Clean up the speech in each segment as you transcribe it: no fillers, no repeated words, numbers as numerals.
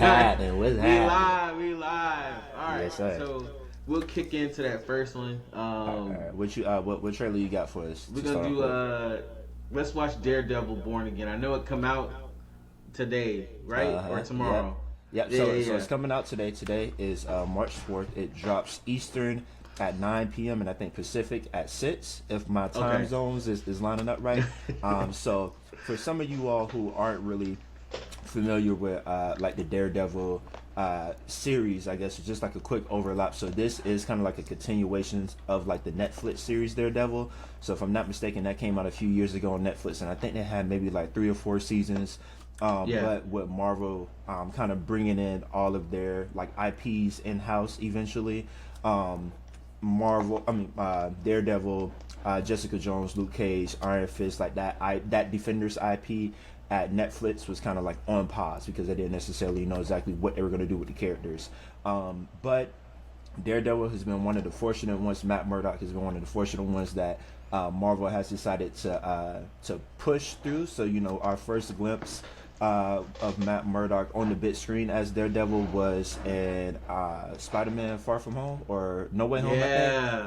happening? What's happening? We live. All right, Yes, sir. so we'll kick into that first one. All right. What trailer you got for us? We're to gonna start do off let's watch Daredevil Born Again. I know it come out today, right? Or tomorrow. Yep. So it's coming out today. Today is March 4th. It drops Eastern at 9 p.m. and I think Pacific at 6, if my time zones is lining up right. So for some of you all who aren't really familiar with like the Daredevil series, I guess it's just like a quick overlap. So this is kind of like a continuation of like the Netflix series Daredevil. So if I'm not mistaken, that came out a few years ago on Netflix, and I think they had maybe like 3 or 4 seasons. But with Marvel kind of bringing in all of their like IPs in house eventually. Daredevil, Jessica Jones, Luke Cage, Iron Fist, like that Defenders IP at Netflix was kind of like on pause because they didn't necessarily know exactly what they were going to do with the characters. But Daredevil has been one of the fortunate ones. Matt Murdock has been one of the fortunate ones that Marvel has decided to push through. So our first glimpse of Matt Murdock on the big screen as Daredevil was in Spider-Man: Far From Home or No Way Home.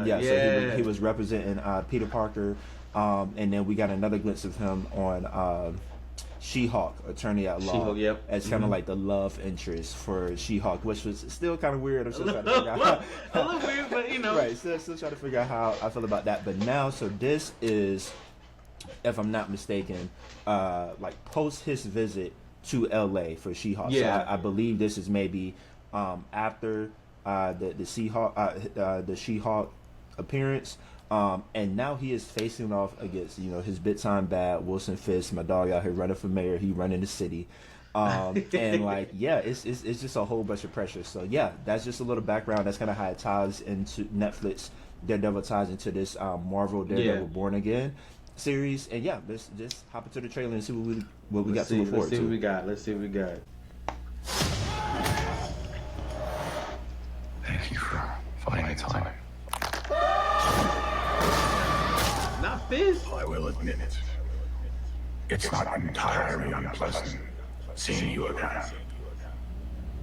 So he was representing Peter Parker, and then we got another glimpse of him on She-Hulk, Attorney at Law, as kind of like the love interest for She-Hulk, which was still kind of weird. I'm still trying to figure out a little weird, but right. Still trying to figure out how I feel about that. But now, so this is, if I'm not mistaken, like post his visit to LA for She-Hulk. So I believe this is maybe after the She-Hulk appearance. And now he is facing off against his big time bad Wilson Fisk, my dog out here running for mayor. He running the city, and like it's just a whole bunch of pressure. So that's just a little background. That's kind of how it ties into Netflix. Daredevil ties into this Marvel Daredevil Born Again series. And let's just hop into the trailer and see what we got to look forward to. Let's see what we got. Thank you for finding time. Not Fizz. I will admit it. It's not entirely unpleasant seeing you again.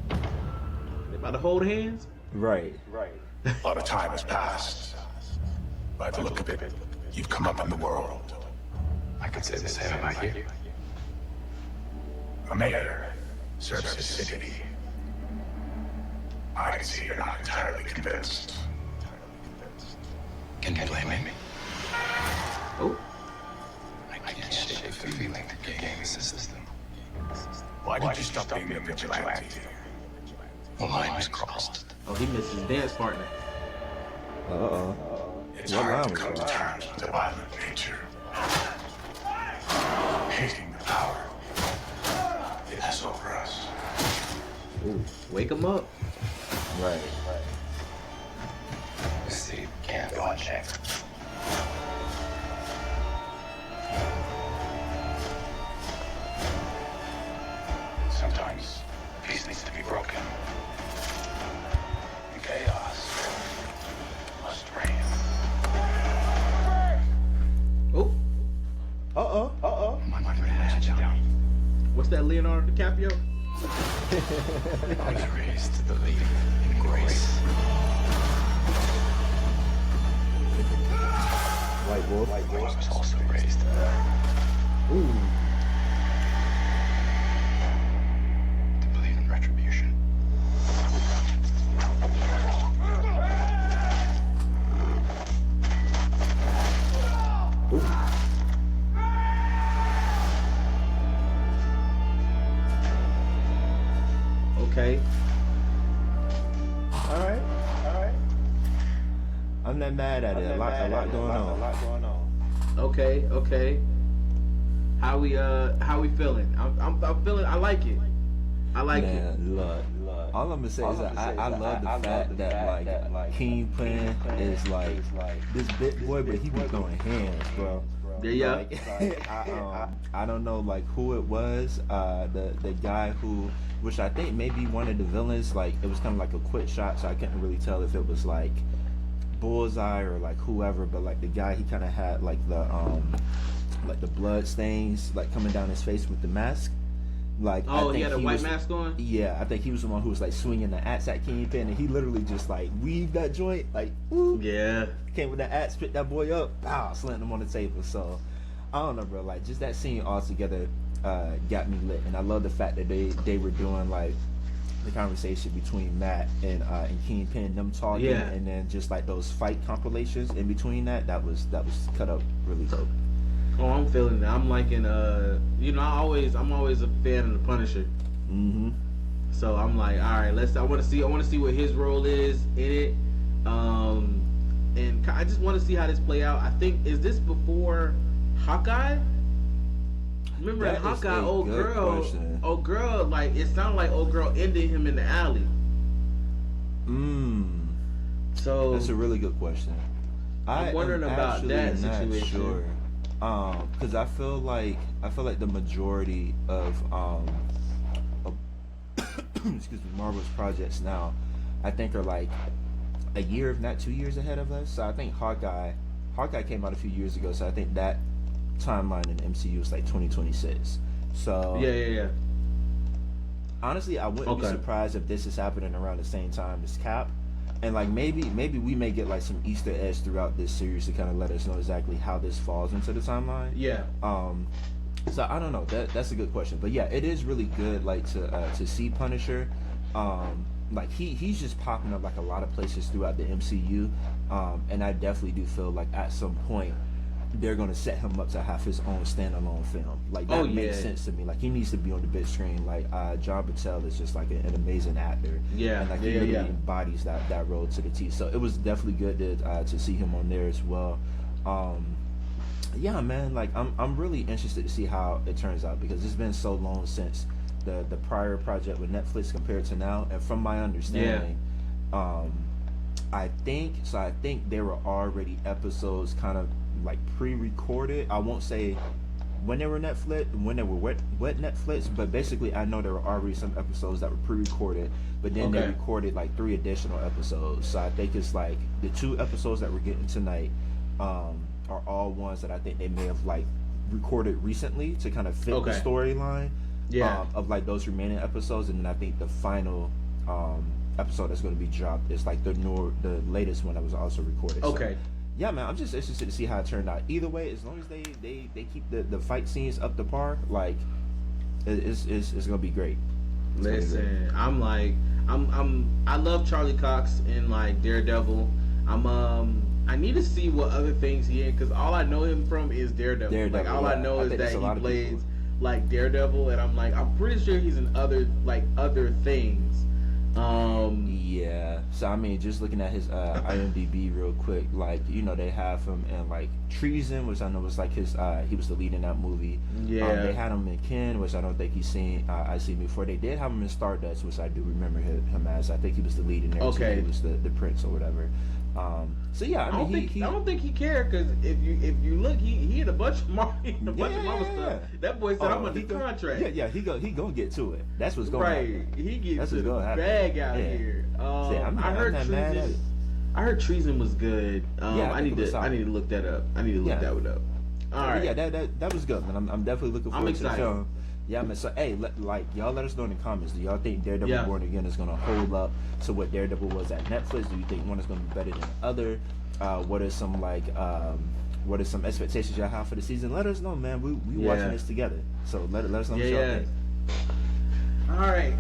They about to hold hands? Right. A lot of time has passed. By the look of it, you've come up in the world. I could say the same about you. A mayor serves his city. I can see you're not entirely convinced. Can you blame me? Oh. I can't shake the feeling that you're gaming the system. Why did you stop being a vigilante? The line was crossed. Oh, he missed his dance partner. It's hard to come to terms with the violent nature. Hating the power. It is over us. Ooh, wake him up. Right. The city can't go unchecked. Sometimes peace needs to be broken. And chaos must reign. Oh. My head down. What's that, Leonardo DiCaprio? I was raised to believe in grace. White Wolf. I was also raised Ooh. to believe in retribution. Okay. All right. I'm not mad at it. A lot going on. Okay. How we feeling? I'm feeling. I like it. Man, look. All I'm gonna say is that I love the fact that like Kingpin is like this big boy, but he be throwing hands, bro. Yeah. Like, I don't know like who it was. The guy who, which I think maybe one of the villains. Like it was kind of like a quick shot, so I couldn't really tell if it was like Bullseye or like whoever. But like the guy, he kind of had like the blood stains like coming down his face with the mask. Like, I Oh, think he had a white was, mask on. Yeah, I think he was the one who was like swinging the axe at Kingpin, and he literally just like weaved that joint, like, woo, Yeah. came with the axe, picked that boy up, pow, slammed him on the table. So I don't know, bro. Like, just that scene altogether got me lit, and I love the fact that they were doing like the conversation between Matt and Kingpin, them talking, Yeah. and then just like those fight compilations in between that. That was cut up really dope. Oh, I'm feeling that. I'm liking. You know, I'm always a fan of the Punisher. Mm-hmm. So I'm like, all right, I want to see what his role is in it. And I just want to see how this play out. I think, is this before Hawkeye? Remember That in is Hawkeye, a good question. old girl, like it sounded like old girl ended him in the alley. So That's a really good question. I'm wondering about that situation. Sure. Because I feel like the majority of excuse me, Marvel's projects now, I think are like a year, if not 2 years ahead of us. So I think Hawkeye came out a few years ago. So I think that timeline in the MCU is like 2026. So yeah. honestly, I wouldn't be surprised if this is happening around the same time as Cap. And like maybe we may get like some Easter eggs throughout this series to kind of let us know exactly how this falls into the timeline. Yeah. So I don't know. That's a good question. But yeah, it is really good like to see Punisher. Like he's just popping up like a lot of places throughout the MCU. And I definitely do feel like at some point they're gonna set him up to have his own standalone film. Like that makes sense to me. Like he needs to be on the big screen. Like John Patel is just like an amazing actor. Yeah, and like he really embodies that role to the T. So it was definitely good to see him on there as well. Yeah, man. Like I'm really interested to see how it turns out because it's been so long since the prior project with Netflix compared to now, and from my understanding, I think there were already episodes kind of like pre-recorded. I won't say when they were wet Netflix, but basically I know there were already some episodes that were pre-recorded, but then they recorded like 3 additional episodes. So I think it's like the 2 episodes that we're getting tonight are all ones that I think they may have like recorded recently to kind of fit the storyline of like those remaining episodes, and then I think the final episode that's going to be dropped is like the latest one that was also recorded. So, yeah, man, I'm just interested to see how it turned out. Either way, as long as they keep the fight scenes up to par, like it's gonna be great. Listen, I'm like I love Charlie Cox in like Daredevil. I need to see what other things he in because all I know him from is Daredevil. Like all I know is that he plays like Daredevil, and I'm pretty sure he's in other things. Yeah. So I mean, just looking at his IMDb real quick, like they have him in like Treason, which I know was like his he was the lead in that movie. Yeah. They had him in Ken, which I don't think I've seen before. They did have him in Stardust, which I do remember him as. I think he was the lead in there. Okay. Too. He was the prince or whatever. So yeah, I don't think he cared because if you look, he had a bunch of Marvel stuff. That boy said, "I'm on the contract." Yeah, he gonna get to it. That's what's going on. He gets to the bag out here. I heard Treason was good. I need to look that up. I need to look that one up. All right. Yeah, that was good, man. I'm definitely looking forward to the film. Yeah, man. So, hey, y'all let us know in the comments. Do y'all think Daredevil Born Again is gonna hold up to what Daredevil was at Netflix? Do you think one is gonna be better than the other? What are some expectations y'all have for the season? Let us know, man. We watching this together. So let us know what y'all think. All right.